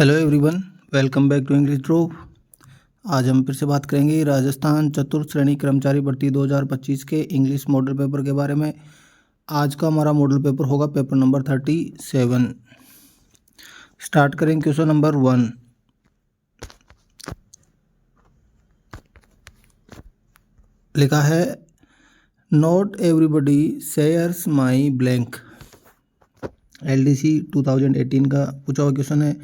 Hello everyone, welcome back to English drove. आज हम फिर से बात करेंगे राजस्थान चतुर्थ श्रेणी कर्मचारी भर्ती 2025 के इंग्लिश मॉडल पेपर के बारे में। आज का हमारा मॉडल पेपर होगा पेपर नंबर 37। स्टार्ट करेंगे क्वेश्चन नंबर 1। लिखा है not everybody shares my blank. LDC 2018 का पूछा हुआ क्वेश्चन है।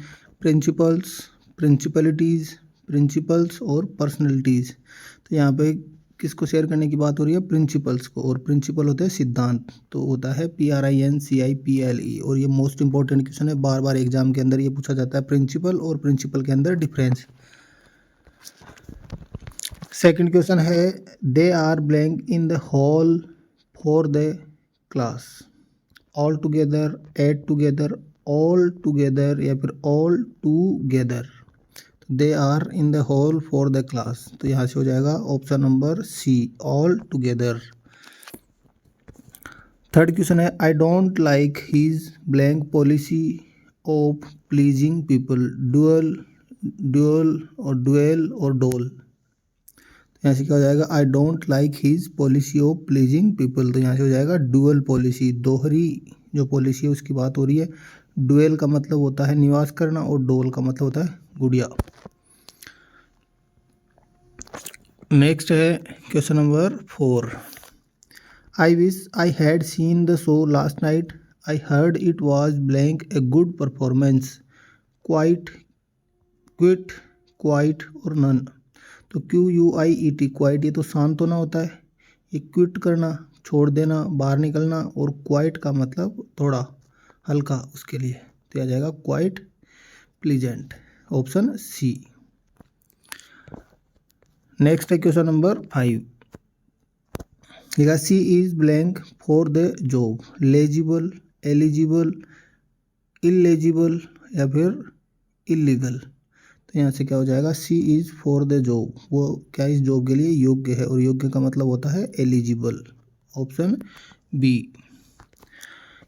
प्रिंसिपल्स, प्रिंसिपलिटीज़, प्रिंसिपल्स और पर्सनैलिटीज़। तो यहाँ पे किसको शेयर करने की बात हो रही है? प्रिंसिपल्स को। और प्रिंसिपल होते हैं सिद्धांत, तो होता है PRINCIPLE। और ये मोस्ट इंपॉर्टेंट क्वेश्चन है, बार बार एग्जाम के अंदर ये पूछा जाता है, प्रिंसिपल और प्रिंसिपल के अंदर डिफरेंस। सेकंड क्वेश्चन है they are blank in the hall for the class. All together, at together, all together या फिर altogether. They are in the hall for the class, तो यहाँ से हो जाएगा option number C, all together. Third question है I don't like his blank policy of pleasing people. Dual, dual और duel और डोल। तो यहाँ से क्या हो जाएगा? I don't like his policy of pleasing people, तो यहाँ से हो जाएगा डुअल पॉलिसी। दोहरी जो पॉलिसी है उसकी बात हो रही है। डुएल का मतलब होता है निवास करना और डोल का मतलब होता है गुड़िया। नेक्स्ट है question number 4। I wish I had seen the show last night. I heard it was blank a good performance. Quite, quit, quite और नन। तो QUIET, क्वाइट ये तो शांत होना होता है। ये क्विट करना, छोड़ देना, बाहर निकलना। और क्वाइट का मतलब थोड़ा हल्का, उसके लिए तो आ जाएगा quite pleasant, option C. Next है क्वेश्चन नंबर 5। लिखा she is blank for the job. Legible, eligible, illegible या फिर इलीगल। तो यहाँ से क्या हो जाएगा? She is for the job, वो क्या इस जॉब के लिए योग्य है, और योग्य का मतलब होता है eligible, option B.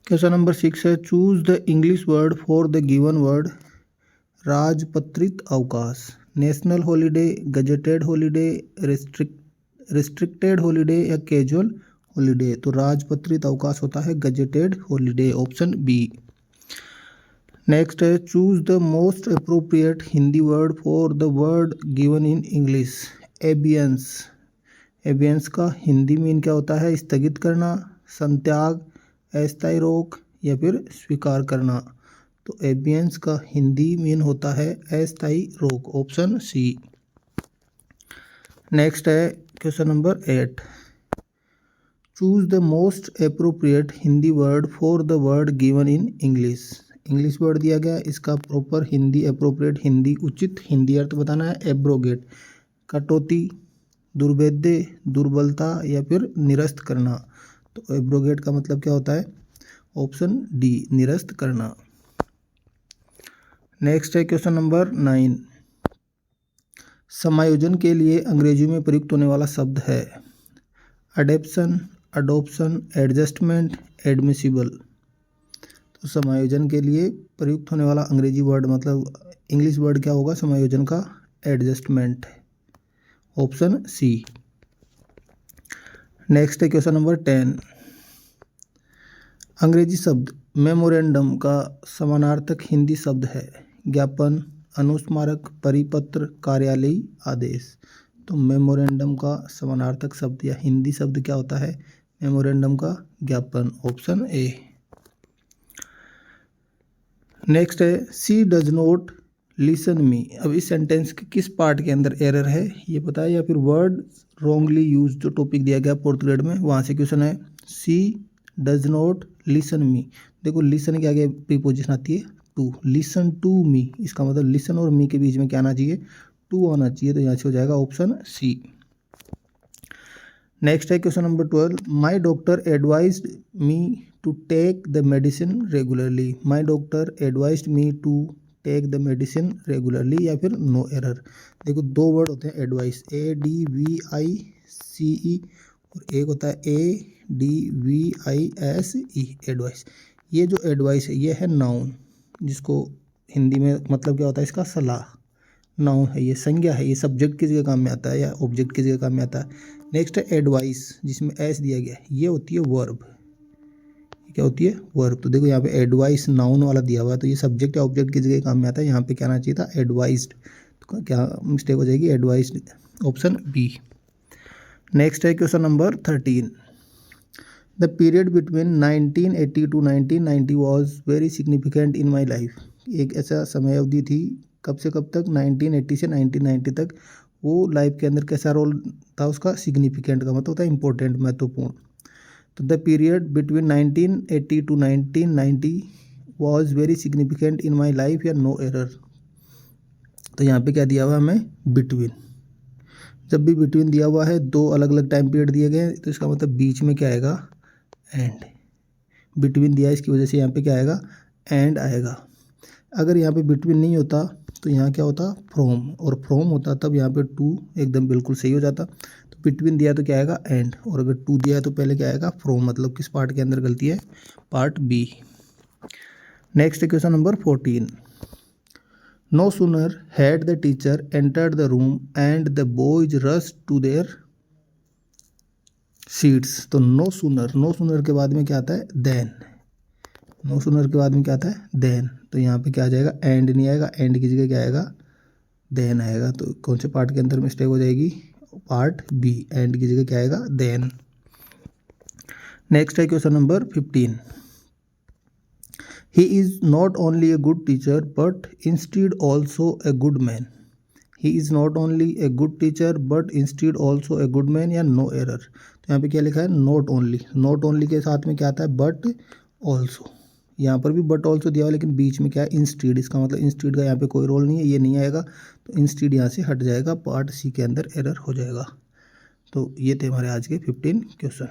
Question number 6 है choose the English word for the given word. राजपत्रित अवकाश, national holiday, gazetted holiday, restricted holiday या कैजुअल हॉलीडे। तो राजपत्रित अवकाश होता है gazetted holiday, option B. Next है choose the most appropriate Hindi word for the word given in English. Abeyance, abeyance का हिंदी मीन क्या होता है? स्थगित करना, संत्याग, अस्थायी रोक या फिर स्वीकार करना। तो एबियंस का हिंदी मीन होता है अस्थायी रोक, ऑप्शन सी। नेक्स्ट है question number 8। Choose the most appropriate Hindi word for the word given in English. English word दिया गया, इसका प्रॉपर हिंदी, अप्रोप्रिएट हिंदी, उचित हिंदी अर्थ बताना है। एब्रोगेट, कटौती, दुर्भेद्य, दुर्बलता या फिर निरस्त करना। तो एब्रोगेट का मतलब क्या होता है? ऑप्शन डी, निरस्त करना। नेक्स्ट है क्वेश्चन नंबर 9। समायोजन के लिए अंग्रेजी में प्रयुक्त होने वाला शब्द है अडेप्शन, अडोप्शन, एडजस्टमेंट, एडमिसिबल। तो समायोजन के लिए प्रयुक्त होने वाला अंग्रेजी वर्ड मतलब इंग्लिश वर्ड क्या होगा समायोजन का? Adjustment, option C. नेक्स्ट है क्वेश्चन नंबर 10। अंग्रेजी शब्द मेमोरेंडम का समानार्थक हिंदी शब्द है ज्ञापन, अनुस्मारक, परिपत्र, कार्यालयी आदेश। तो मेमोरेंडम का समानार्थक शब्द या हिंदी शब्द क्या होता है? मेमोरेंडम का ज्ञापन, ऑप्शन ए। नेक्स्ट है सी डज नॉट लिसन मी। अब इस सेंटेंस के किस पार्ट के अंदर एरर है ये पता है, या फिर वर्ड रॉन्गली यूज जो टॉपिक दिया गया फोर्थ ग्रेड में वहाँ से क्वेश्चन है। सी डज नॉट लिसन मी। देखो लिसन के आगे प्रीपोजिशन आती है टू, लिसन टू मी, इसका मतलब लिसन और मी के बीच में क्या आना चाहिए? टू आना चाहिए, तो यहाँ से हो जाएगा ऑप्शन सी। नेक्स्ट है question number 12। My doctor advised me to take the medicine regularly. My doctor advised me to take the medicine regularly या फिर नो एरर। देखो दो वर्ड होते हैं एडवाइस, ADVICE, और एक होता है ADVISE, एडवाइस। ये जो एडवाइस है ये है नाउन, जिसको हिंदी में मतलब क्या होता है इसका, सलाह। नाउन है, ये संज्ञा है, ये सब्जेक्ट की जगह काम में आता है या ऑब्जेक्ट की जगह काम में आता है। नेक्स्ट है एडवाइस, जिसमें एस दिया गया है, ये होती है वर्ब। क्या होती है, वर्ब। तो देखो यहाँ पे एडवाइस नाउन वाला दिया हुआ है, तो ये सब्जेक्ट या ऑब्जेक्ट की जगह काम में आता है। यहाँ पे क्या आना चाहिए था, एडवाइस्ड। तो क्या मिस्टेक हो जाएगी, एडवाइस्ड, ऑप्शन बी। नेक्स्ट है question number 13। The period between 1980 to 1990 was very significant in my life. एक ऐसा समय अवधि थी, कब से कब तक, 1980 से 1990 तक। वो लाइफ के अंदर कैसा रोल था उसका, सिग्निफिकेंट का मतलब होता है इंपॉर्टेंट, महत्वपूर्ण। तो the period between 1980 to 1990 was very significant in my life या नो एरर। तो यहाँ पे क्या दिया हुआ है हमें, बिटवीन। जब भी बिटवीन दिया हुआ है, दो अलग अलग टाइम पीरियड दिए गए हैं, तो इसका मतलब बीच में क्या आएगा, एंड। बिटवीन दिया है, इसकी वजह से यहाँ पे क्या आएगा, एंड आएगा। अगर यहाँ पे बिटवीन नहीं होता तो यहाँ क्या होता, फ्रॉम, और फ्रॉम होता तब यहाँ पे टू एकदम बिल्कुल सही हो जाता। तो बिटवीन दिया तो क्या आएगा, एंड, और अगर टू दिया है तो पहले क्या आएगा, फ्रॉम। मतलब किस पार्ट के अंदर गलती है, part B. Next question number 14। No sooner had the teacher entered the room and the boys rush to their seats. तो नो सूनर के बाद में क्या आता है, देन। नो सूनर के बाद में क्या आता है, देन। तो यहाँ पे क्या आ जाएगा, एंड नहीं आएगा, एंड की जगह क्या आएगा, देन आएगा। तो कौन से पार्ट के अंदर मिस्टेक हो जाएगी, पार्ट बी। एंड की जगह क्या आएगा, देन। नेक्स्ट है question number 15। He is not only a good teacher but instead also a good man. He is not only a good teacher but instead also a good man या no error. तो यहाँ पे क्या लिखा है, not only. Not only के साथ में क्या आता है, बट ऑल्सो। यहाँ पर भी बट ऑल्सो दिया हुआ, लेकिन बीच में क्या है, इंस्टीड। इसका मतलब इंस्टीड का यहाँ पे कोई रोल नहीं है, ये नहीं आएगा। तो इंस्टीड यहाँ से हट जाएगा, पार्ट सी के अंदर एरर हो जाएगा। तो ये थे हमारे आज के 15 क्वेश्चन।